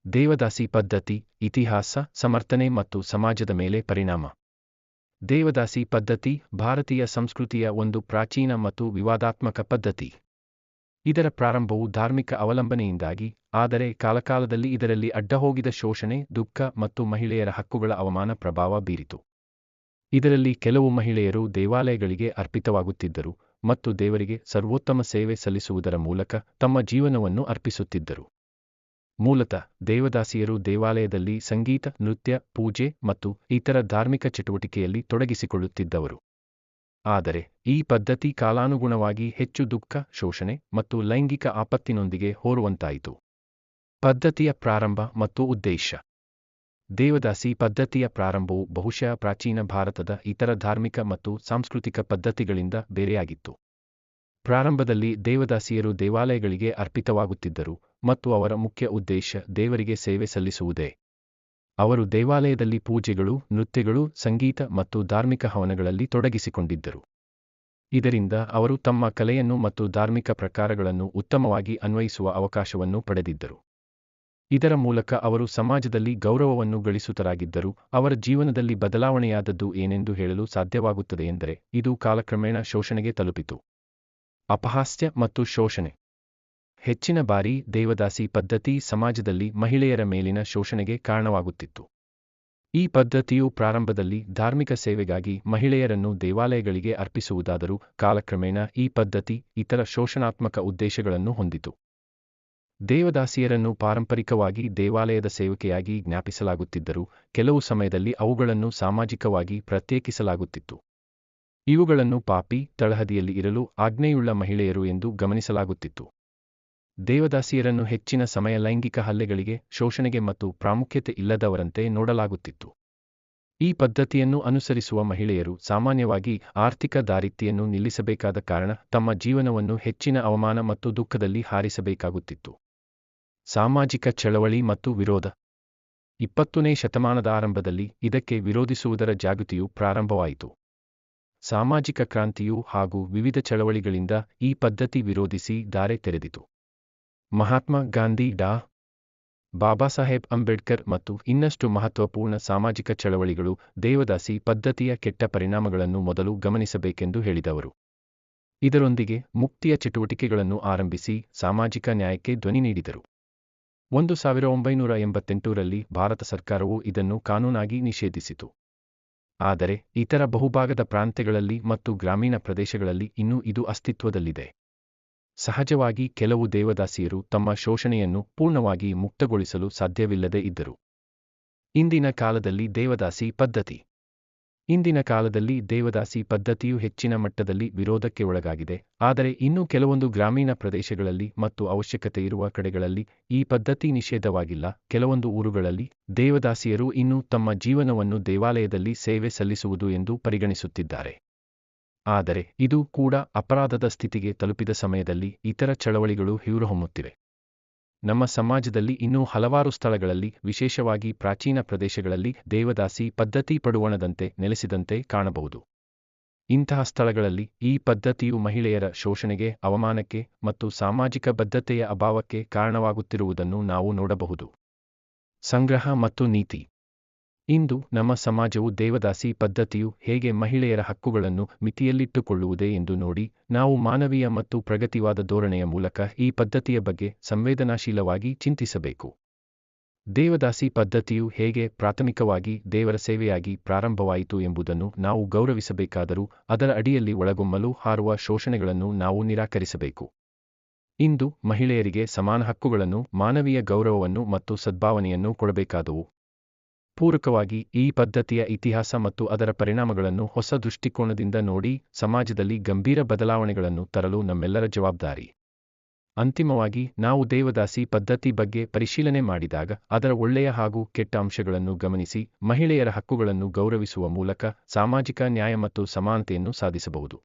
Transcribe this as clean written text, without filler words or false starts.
ದೇವದಾಸಿ ಪದ್ಧತಿ, ಇತಿಹಾಸ, ಸಮರ್ಥನೆ ಮತ್ತು ಸಮಾಜದ ಮೇಲೆ ಪರಿಣಾಮ. ದೇವದಾಸಿ ಪದ್ಧತಿ ಭಾರತೀಯ ಸಂಸ್ಕೃತಿಯ ಒಂದು ಪ್ರಾಚೀನ ಮತ್ತು ವಿವಾದಾತ್ಮಕ ಪದ್ಧತಿ. ಇದರ ಪ್ರಾರಂಭವು ಧಾರ್ಮಿಕ ಅವಲಂಬನೆಯಿಂದಾಗಿ, ಆದರೆ ಕಾಲಕಾಲದಲ್ಲಿ ಇದರಲ್ಲಿ ಅಡ್ಡಹೋಗಿದ ಶೋಷಣೆ, ದುಃಖ ಮತ್ತು ಮಹಿಳೆಯರ ಹಕ್ಕುಗಳ ಅವಮಾನ ಪ್ರಭಾವ ಬೀರಿತು. ಇದರಲ್ಲಿ ಕೆಲವು ಮಹಿಳೆಯರು ದೇವಾಲಯಗಳಿಗೆ ಅರ್ಪಿತವಾಗುತ್ತಿದ್ದರು ಮತ್ತು ದೇವರಿಗೆ ಸರ್ವೋತ್ತಮ ಸೇವೆ ಸಲ್ಲಿಸುವುದರ ಮೂಲಕ ತಮ್ಮ ಜೀವನವನ್ನು ಅರ್ಪಿಸುತ್ತಿದ್ದರು. ಮೂಲತಃ ದೇವದಾಸಿಯರು ದೇವಾಲಯದಲ್ಲಿ ಸಂಗೀತ, ನೃತ್ಯ, ಪೂಜೆ ಮತ್ತು ಇತರ ಧಾರ್ಮಿಕ ಚಟುವಟಿಕೆಯಲ್ಲಿ ತೊಡಗಿಸಿಕೊಳ್ಳುತ್ತಿದ್ದವರು. ಆದರೆ ಈ ಪದ್ಧತಿ ಕಾಲಾನುಗುಣವಾಗಿ ಹೆಚ್ಚು ದುಃಖ, ಶೋಷಣೆ ಮತ್ತು ಲೈಂಗಿಕ ಆಪತ್ತಿನೊಂದಿಗೆ ಹೋರುವಂತಾಯಿತು. ಪದ್ಧತಿಯ ಪ್ರಾರಂಭ ಮತ್ತು ಉದ್ದೇಶ. ದೇವದಾಸಿ ಪದ್ಧತಿಯ ಪ್ರಾರಂಭವು ಬಹುಶಃ ಪ್ರಾಚೀನ ಭಾರತದ ಇತರ ಧಾರ್ಮಿಕ ಮತ್ತು ಸಾಂಸ್ಕೃತಿಕ ಪದ್ಧತಿಗಳಿಂದ ಬೇರೆಯಾಗಿತ್ತು. ಪ್ರಾರಂಭದಲ್ಲಿ ದೇವದಾಸಿಯರು ದೇವಾಲಯಗಳಿಗೆ ಅರ್ಪಿತವಾಗುತ್ತಿದ್ದರು ಮತ್ತು ಅವರ ಮುಖ್ಯ ಉದ್ದೇಶ ದೇವರಿಗೆ ಸೇವೆ ಸಲ್ಲಿಸುವುದೇ. ಅವರು ದೇವಾಲಯದಲ್ಲಿ ಪೂಜೆಗಳು, ನೃತ್ಯಗಳು, ಸಂಗೀತ ಮತ್ತು ಧಾರ್ಮಿಕ ಹವನಗಳಲ್ಲಿ ತೊಡಗಿಸಿಕೊಂಡಿದ್ದರು. ಇದರಿಂದ ಅವರು ತಮ್ಮ ಕಲೆಯನ್ನು ಮತ್ತು ಧಾರ್ಮಿಕ ಪ್ರಕಾರಗಳನ್ನು ಉತ್ತಮವಾಗಿ ಅನ್ವಯಿಸುವ ಅವಕಾಶವನ್ನು ಪಡೆದಿದ್ದರು. ಇದರ ಮೂಲಕ ಅವರು ಸಮಾಜದಲ್ಲಿ ಗೌರವವನ್ನು ಗಳಿಸುತ್ತರಾಗಿದ್ದರು. ಅವರ ಜೀವನದಲ್ಲಿ ಬದಲಾವಣೆಯಾದದ್ದು ಏನೆಂದು ಹೇಳಲು ಸಾಧ್ಯವಾಗುತ್ತದೆ ಎಂದರೆ, ಇದು ಕಾಲಕ್ರಮೇಣ ಶೋಷಣೆಗೆ ತಲುಪಿತು. ಅಪಹಾಸ್ಯ ಮತ್ತು ಶೋಷಣೆ. ಹೆಚ್ಚಿನ ಬಾರಿ ದೇವದಾಸಿ ಪದ್ಧತಿ ಸಮಾಜದಲ್ಲಿ ಮಹಿಳೆಯರ ಮೇಲಿನ ಶೋಷಣೆಗೆ ಕಾರಣವಾಗುತ್ತಿತ್ತು. ಈ ಪದ್ಧತಿಯು ಪ್ರಾರಂಭದಲ್ಲಿ ಧಾರ್ಮಿಕ ಸೇವೆಗಾಗಿ ಮಹಿಳೆಯರನ್ನು ದೇವಾಲಯಗಳಿಗೆ ಅರ್ಪಿಸುವುದಾದರೂ, ಕಾಲಕ್ರಮೇಣ ಈ ಪದ್ಧತಿ ಇತರ ಶೋಷಣಾತ್ಮಕ ಉದ್ದೇಶಗಳನ್ನು ಹೊಂದಿತು. ದೇವದಾಸಿಯರನ್ನು ಪಾರಂಪರಿಕವಾಗಿ ದೇವಾಲಯದ ಸೇವಕಿಯಾಗಿ ಜ್ಞಾಪಿಸಲಾಗುತ್ತಿದ್ದರೂ, ಕೆಲವು ಸಮಯದಲ್ಲಿ ಅವುಗಳನ್ನು ಸಾಮಾಜಿಕವಾಗಿ ಪ್ರತ್ಯೇಕಿಸಲಾಗುತ್ತಿತ್ತು. ಇವುಗಳನ್ನು ಪಾಪಿ, ತಳಹದಿಯಲ್ಲಿ ಇರಲು ಆಜ್ಞೆಯುಳ್ಳ ಮಹಿಳೆಯರು ಎಂದು ಗಮನಿಸಲಾಗುತ್ತಿತ್ತು. ದೇವದಾಸಿಯರನ್ನು ಹೆಚ್ಚಿನ ಸಮಯ ಲೈಂಗಿಕ ಹಲ್ಲೆಗಳಿಗೆ, ಶೋಷಣೆಗೆ ಮತ್ತು ಪ್ರಾಮುಖ್ಯತೆ ಇಲ್ಲದವರಂತೆ ನೋಡಲಾಗುತ್ತಿತ್ತು. ಈ ಪದ್ಧತಿಯನ್ನು ಅನುಸರಿಸುವ ಮಹಿಳೆಯರು ಸಾಮಾನ್ಯವಾಗಿ ಆರ್ಥಿಕ ದಾರಿದ್ರ್ಯವನ್ನು ನಿಲ್ಲಿಸಬೇಕಾದ ಕಾರಣ ತಮ್ಮ ಜೀವನವನ್ನು ಹೆಚ್ಚಿನ ಅವಮಾನ ಮತ್ತು ದುಃಖದಲ್ಲಿ ಹಾರಿಸಬೇಕಾಗುತ್ತಿತ್ತು. ಸಾಮಾಜಿಕ ಚಳವಳಿ ಮತ್ತು ವಿರೋಧ. 20ನೇ ಶತಮಾನದ ಆರಂಭದಲ್ಲಿ ಇದಕ್ಕೆ ವಿರೋಧಿಸುವುದರ ಜಾಗೃತಿಯು ಪ್ರಾರಂಭವಾಯಿತು. ಸಾಮಾಜಿಕ ಕ್ರಾಂತಿಯು ಹಾಗೂ ವಿವಿಧ ಚಳವಳಿಗಳಿಂದ ಈ ಪದ್ಧತಿ ವಿರೋಧಿಸಿ ದಾರಿ ತೆರೆದಿತು. ಮಹಾತ್ಮ ಗಾಂಧಿ, ಡಾ. ಬಾಬಾಸಾಹೇಬ್ ಅಂಬೇಡ್ಕರ್ ಮತ್ತು ಇನ್ನಷ್ಟು ಮಹತ್ವಪೂರ್ಣ ಸಾಮಾಜಿಕ ಚಳವಳಿಗಳು ದೇವದಾಸಿ ಪದ್ಧತಿಯ ಕೆಟ್ಟ ಪರಿಣಾಮಗಳನ್ನು ಮೊದಲು ಗಮನಿಸಬೇಕೆಂದು ಹೇಳಿದವರು. ಇದರೊಂದಿಗೆ ಮುಕ್ತಿಯ ಚಟುವಟಿಕೆಗಳನ್ನು ಆರಂಭಿಸಿ ಸಾಮಾಜಿಕ ನ್ಯಾಯಕ್ಕೆ ಧ್ವನಿ ನೀಡಿದರು. 1988ರಲ್ಲಿ ಭಾರತ ಸರ್ಕಾರವು ಇದನ್ನು ಕಾನೂನಾಗಿ ನಿಷೇಧಿಸಿತು. ಆದರೆ ಇತರ ಬಹುಭಾಗದ ಪ್ರಾಂತ್ಯಗಳಲ್ಲಿ ಮತ್ತು ಗ್ರಾಮೀಣ ಪ್ರದೇಶಗಳಲ್ಲಿ ಇನ್ನೂ ಇದು ಅಸ್ತಿತ್ವದಲ್ಲಿದೆ. ಸಹಜವಾಗಿ ಕೆಲವು ದೇವದಾಸಿಯರು ತಮ್ಮ ಶೋಷಣೆಯನ್ನು ಪೂರ್ಣವಾಗಿ ಮುಕ್ತಗೊಳಿಸಲು ಸಾಧ್ಯವಿಲ್ಲದೆ ಇದ್ದರು. ಇಂದಿನ ಕಾಲದಲ್ಲಿ ದೇವದಾಸಿ ಪದ್ಧತಿ. ಇಂದಿನ ಕಾಲದಲ್ಲಿ ದೇವದಾಸಿ ಪದ್ಧತಿಯು ಹೆಚ್ಚಿನ ಮಟ್ಟದಲ್ಲಿ ವಿರೋಧಕ್ಕೆ ಒಳಗಾಗಿದೆ, ಆದರೆ ಇನ್ನೂ ಕೆಲವೊಂದು ಗ್ರಾಮೀಣ ಪ್ರದೇಶಗಳಲ್ಲಿ ಮತ್ತು ಅವಶ್ಯಕತೆಯಿರುವ ಕಡೆಗಳಲ್ಲಿ ಈ ಪದ್ಧತಿ ನಿಷೇಧವಾಗಿಲ್ಲ. ಕೆಲವೊಂದು ಊರುಗಳಲ್ಲಿ ದೇವದಾಸಿಯರು ಇನ್ನೂ ತಮ್ಮ ಜೀವನವನ್ನು ದೇವಾಲಯದಲ್ಲಿ ಸೇವೆ ಸಲ್ಲಿಸುವುದು ಎಂದು ಪರಿಗಣಿಸುತ್ತಿದ್ದಾರೆ. ಆದರೆ ಇದು ಕೂಡ ಅಪರಾಧದ ಸ್ಥಿತಿಗೆ ತಲುಪಿದ ಸಮಯದಲ್ಲಿ ಇತರ ಚಳವಳಿಗಳು ಹೊರಹೊಮ್ಮುತ್ತಿವೆ. ನಮ್ಮ ಸಮಾಜದಲ್ಲಿ ಇನ್ನೂ ಹಲವಾರು ಸ್ಥಳಗಳಲ್ಲಿ, ವಿಶೇಷವಾಗಿ ಪ್ರಾಚೀನ ಪ್ರದೇಶಗಳಲ್ಲಿ ದೇವದಾಸಿ ಪದ್ಧತಿ ಪಡುವಣದಂತೆ ನೆಲೆಸಿದಂತೆ ಕಾಣಬಹುದು. ಇಂತಹ ಸ್ಥಳಗಳಲ್ಲಿ ಈ ಪದ್ಧತಿಯು ಮಹಿಳೆಯರ ಶೋಷಣೆಗೆ, ಅವಮಾನಕ್ಕೆ ಮತ್ತು ಸಾಮಾಜಿಕ ಬದ್ಧತೆಯ ಅಭಾವಕ್ಕೆ ಕಾರಣವಾಗುತ್ತಿರುವುದನ್ನು ನಾವು ನೋಡಬಹುದು. ಸಂಗ್ರಹ ಮತ್ತು ನೀತಿ. ಇಂದು ನಮ್ಮ ಸಮಾಜವು ದೇವದಾಸಿ ಪದ್ಧತಿಯು ಹೇಗೆ ಮಹಿಳೆಯರ ಹಕ್ಕುಗಳನ್ನು ಮಿತಿಯಲ್ಲಿಟ್ಟುಕೊಳ್ಳುವುದೇ ಎಂದು ನೋಡಿ, ನಾವು ಮಾನವೀಯ ಮತ್ತು ಪ್ರಗತಿವಾದ ಧೋರಣೆಯ ಮೂಲಕ ಈ ಪದ್ಧತಿಯ ಬಗ್ಗೆ ಸಂವೇದನಾಶೀಲವಾಗಿ ಚಿಂತಿಸಬೇಕು. ದೇವದಾಸಿ ಪದ್ಧತಿಯು ಹೇಗೆ ಪ್ರಾಥಮಿಕವಾಗಿ ದೇವರ ಸೇವೆಯಾಗಿ ಪ್ರಾರಂಭವಾಯಿತು ಎಂಬುದನ್ನು ನಾವು ಗೌರವಿಸಬೇಕಾದರೂ, ಅದರ ಅಡಿಯಲ್ಲಿ ಒಳಗೊಮ್ಮಲು ಹಾರುವ ಶೋಷಣೆಗಳನ್ನು ನಾವು ನಿರಾಕರಿಸಬೇಕು. ಇಂದು ಮಹಿಳೆಯರಿಗೆ ಸಮಾನ ಹಕ್ಕುಗಳನ್ನು, ಮಾನವೀಯ ಗೌರವವನ್ನು ಮತ್ತು ಸದ್ಭಾವನೆಯನ್ನು ಕೊಡಬೇಕಾದವು. ಪೂರಕವಾಗಿ ಈ ಪದ್ಧತಿಯ ಇತಿಹಾಸ ಮತ್ತು ಅದರ ಪರಿಣಾಮಗಳನ್ನು ಹೊಸ ದೃಷ್ಟಿಕೋನದಿಂದ ನೋಡಿ, ಸಮಾಜದಲ್ಲಿ ಗಂಭೀರ ಬದಲಾವಣೆಗಳನ್ನು ತರಲು ನಮ್ಮೆಲ್ಲರ ಜವಾಬ್ದಾರಿ. ಅಂತಿಮವಾಗಿ, ನಾವು ದೇವದಾಸಿ ಪದ್ಧತಿ ಬಗ್ಗೆ ಪರಿಶೀಲನೆ ಮಾಡಿದಾಗ ಅದರ ಒಳ್ಳೆಯ ಹಾಗೂ ಕೆಟ್ಟ ಅಂಶಗಳನ್ನು ಗಮನಿಸಿ, ಮಹಿಳೆಯರ ಹಕ್ಕುಗಳನ್ನು ಗೌರವಿಸುವ ಮೂಲಕ ಸಾಮಾಜಿಕ ನ್ಯಾಯ ಮತ್ತು ಸಮಾನತೆಯನ್ನು ಸಾಧಿಸಬಹುದು.